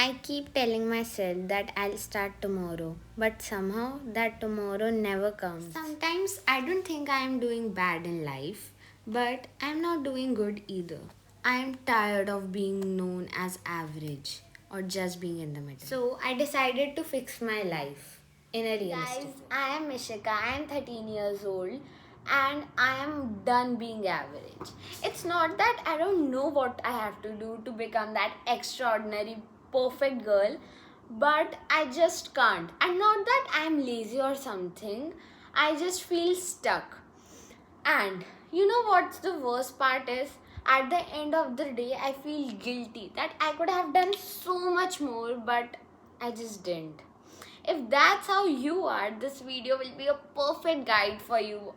I keep telling myself that I'll start tomorrow, but somehow that tomorrow never comes. Sometimes I don't think I am doing bad in life, but I'm not doing good either. I am tired of being known as average or just being in the middle. So I decided to fix my life in a realistic way. I am Mishika. I am 13 years old and I am done being average. It's not that I don't know what I have to do to become that extraordinary, perfect girl, but I just can't. And not that I'm lazy or something, I just feel stuck. And you know what's the worst part is? At the end of the day, I feel guilty that I could have done so much more, but I just didn't. If that's how you are, this video will be a perfect guide for you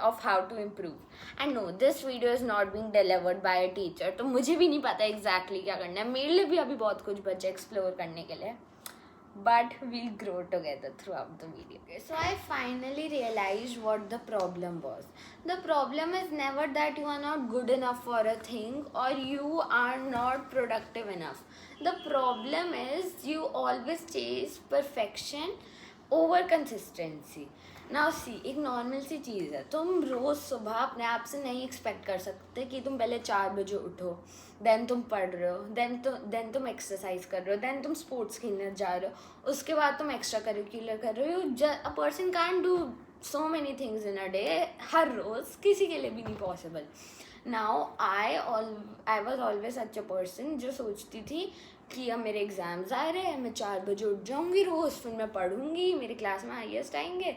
of how to improve. And no, this video is not being delivered by a teacher. तो मुझे भी नहीं पता exactly क्या करना है. मेरे लिए भी अभी बहुत कुछ बचा explore करने के लिए. But we'll grow together throughout the video. Okay, so I finally realized what the problem was. The problem is never that you are not good enough for a thing or you are not productive enough. The problem is you always chase perfection over consistency. Now see एक normal सी चीज़ है. तुम रोज़ सुबह अपने आप से नहीं expect कर सकते कि तुम पहले 4 बजे उठो, देन तुम पढ़ रहे हो, देन तुम एक्सरसाइज कर रहे हो, देन तुम स्पोर्ट्स खेलने जा रहे हो, उसके बाद तुम एक्स्ट्रा करिकुलर कर रहे हो. A person can do so many things in a day. हर रोज़ किसी के लिए भी नहीं possible. Now I was always such a person जो सोचती थी कि अब मेरे एग्ज़ाम्स आ रहे हैं, मैं 4 बजे उठ जाऊँगी रोज़, फिर मैं पढ़ूँगी, मेरी क्लास में हाईएस्ट आएंगे.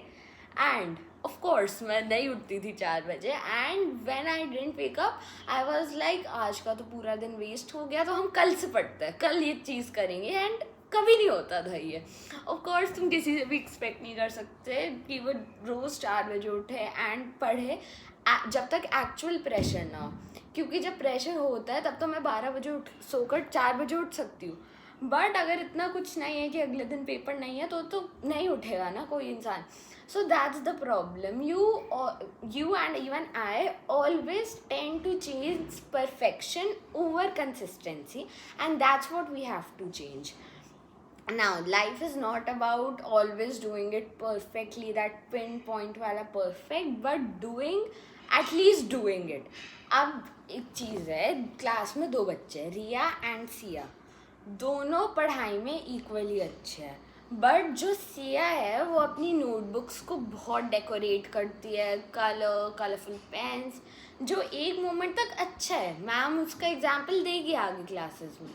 एंड ऑफ कोर्स मैं नहीं उठती थी 4 बजे. And when I didn't wake up I was like आज का तो पूरा दिन वेस्ट हो गया, तो हम कल से पढ़ते हैं, कल ये चीज़ करेंगे. एंड कभी नहीं होता था ये. ऑफ कोर्स तुम किसी से भी एक्सपेक्ट नहीं कर सकते कि वो रोज़ 4 बजे उठे एंड पढ़े जब तक एक्चुअल प्रेशर ना हो. क्योंकि जब प्रेशर होता है तब तो मैं 12 बजे सोकर 4 बजे उठ सकती हूँ. बट अगर इतना कुछ नहीं है कि अगले दिन पेपर नहीं है तो नहीं उठेगा ना कोई इंसान. So that's the problem. You and even I always tend to chase perfection over consistency, and that's what we have to change. Now, life is not about always doing it perfectly, that pinpoint wala perfect, but at least doing it. अब एक चीज़ है, class में 2 बच्चे हैं, रिया and Siya. दोनों पढ़ाई में equally अच्छे हैं, बट जो सिया है वो अपनी नोटबुक्स को बहुत डेकोरेट करती है, कलरफुल पेन्स, जो एक मोमेंट तक अच्छा है, मैम उसका एग्जाम्पल देगी आगे क्लासेस में.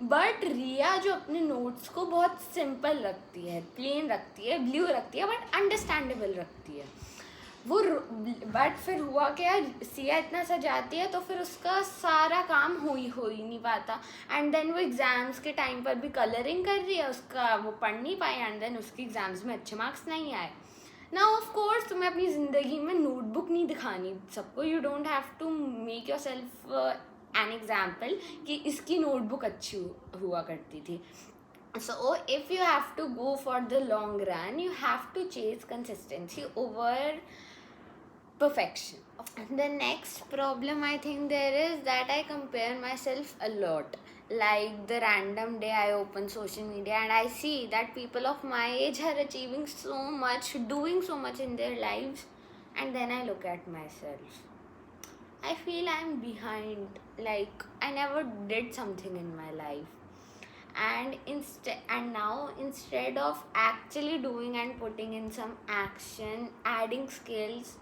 बट रिया जो अपने नोट्स को बहुत सिंपल रखती है, प्लेन रखती है, ब्लू रखती है, बट अंडरस्टैंडेबल रखती है वो. बट फिर हुआ क्या, सिया इतना सजाती है तो फिर उसका सारा काम हो ही नहीं पाता. एंड देन वो एग्ज़ाम्स के टाइम पर भी कलरिंग कर रही है, उसका वो पढ़ नहीं पाई, एंड देन उसके एग्ज़ाम्स में अच्छे मार्क्स नहीं आए. नाउ ऑफ कोर्स तुम्हें अपनी ज़िंदगी में नोटबुक नहीं दिखानी सबको. You don't have to make yourself an example कि इसकी नोटबुक अच्छी हुआ करती थी. So if you have to go for the long run, you have to chase consistency over perfection. The next problem I think there is that I compare myself a lot. Like the random day I open social media and I see that people of my age are achieving so much, doing so much in their lives, and then I look at myself. I feel I'm behind, like I never did something in my life. And now instead of actually doing and putting in some action, adding skills,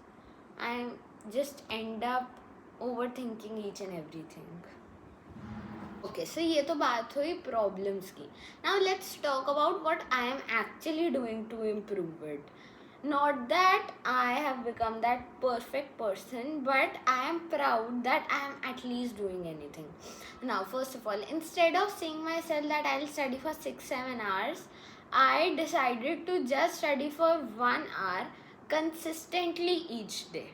I just end up overthinking each and everything. Okay, so ये तो बात हुई problems की. Now let's talk about what I am actually doing to improve it. Not that I have become that perfect person, but I am proud that I am at least doing anything. Now, first of all, instead of saying myself that I'll study for 6-7 hours, I decided to just study for 1 hour consistently each day.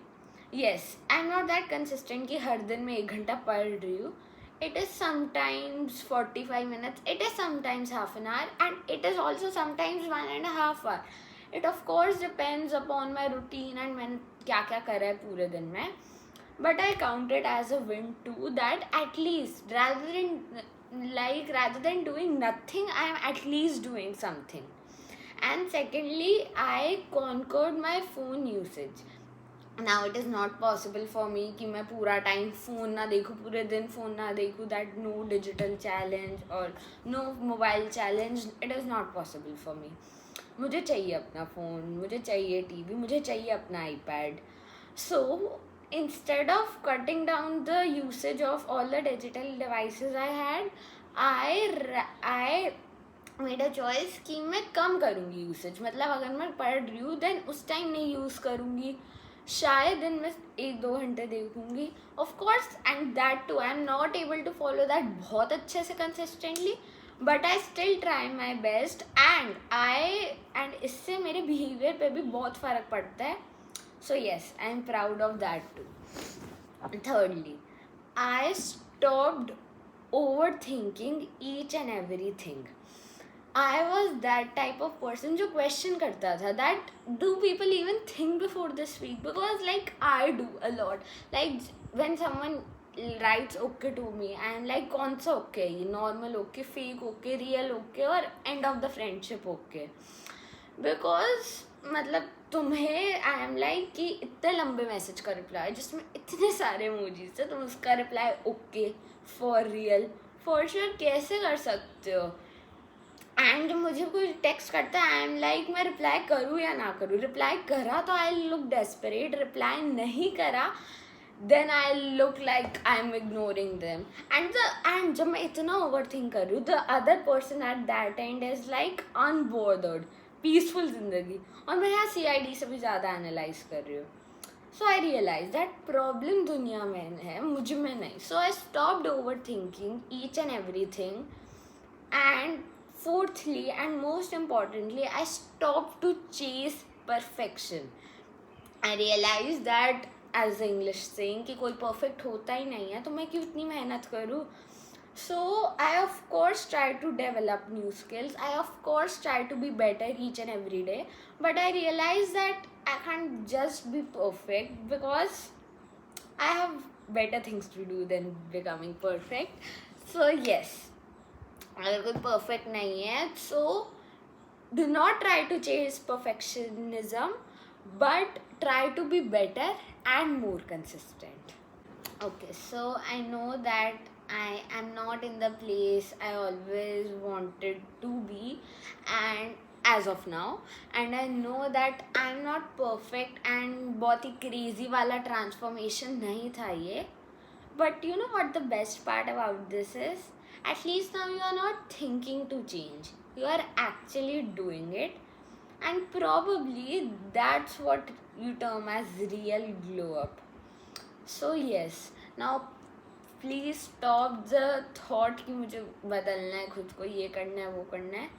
Yes, I'm not that consistent कि हर दिन मैं 1 घंटा पढ़ रही हूँ. It is sometimes 45 minutes, it is sometimes half an hour, and it is also sometimes 1.5 hours. It of course depends upon my routine and मैंने क्या क्या करा है पूरे दिन में. But I count it as a win too, that at least rather than like rather than doing nothing, I am at least doing something. And secondly, I conquered my phone usage. Now it is not possible for me कि मैं पूरा time phone ना देखूँ, पूरे दिन phone ना देखूँ, that no digital challenge or no mobile challenge, it is not possible for me. मुझे चाहिए अपना फ़ोन, मुझे चाहिए टीवी, मुझे चाहिए अपना iPad. So instead of cutting down the usage of all the digital devices I had, I made a choice कि मैं कम करूँगी यूसेज. मतलब अगर मैं पढ़ रही हूँ देन उस टाइम नहीं यूज़ करूँगी, शायद दिन में 1-2 घंटे देखूँगी. Of course, and that too I am not able to follow that बहुत अच्छे से consistently, but I still try my best. And इससे मेरे बिहेवियर पे भी बहुत फ़र्क पड़ता है. So yes, I am proud of that too. Thirdly, I stopped overthinking each and everything. I was that type of person जो question करता था that do people even think before they speak, because like I do a lot. Like when someone writes okay to me, and like कौन सा okay, normal okay, fake okay, real okay, और end of the friendship okay. Because मतलब तुम्हें I am like कि इतने लंबे message का reply जिसमें इतने सारे इमोजीज थे, तुम उसका reply okay, for real, for sure कैसे कर सकते हो. एंड मुझे कोई टेक्स्ट करता है, आई एम लाइक मैं रिप्लाई करूँ या ना करूँ. रिप्लाई करा तो आई लुक डेस्परेट, रिप्लाई नहीं करा then I look like I'm ignoring them. And जब मैं इतना overthink कर रही हूँ, the other person at that end is like unbothered, peaceful जिंदगी, और मैं यहाँ CID से भी ज़्यादा analyze कर रही हूँ. So I realized that problem दुनिया में है, मुझ में नहीं. So I stopped overthinking each and everything. And fourthly and most importantly, I stopped to chase perfection. I realized that as the English saying कि कोई परफेक्ट होता ही नहीं है, तो मैं क्यों इतनी मेहनत करूँ. So I of course try to develop new skills, I of course try to be better each and every day, but I realise that I can't just be perfect because I have better things to do than becoming perfect. So yes, अगर कोई perfect नहीं है, so do not try to chase perfectionism, but try to be better and more consistent. Okay, so I know that I am not in the place I always wanted to be, and as of now, and I know that I'm not perfect and बहुत ही crazy वाला transformation नहीं था ये. But you know what the best part about this is? At least now you are not thinking to change, you are actually doing it. And probably that's what you term as real glow up. So yes, now please stop the thought कि मुझे बदलना है, खुद को ये करना है, वो करना है.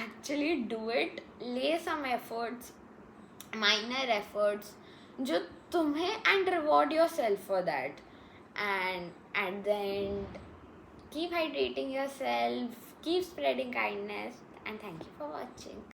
Actually do it. Lay some efforts, minor efforts, जो तुम्हें, and reward yourself for that. And at the end, keep hydrating yourself, keep spreading kindness, and thank you for watching.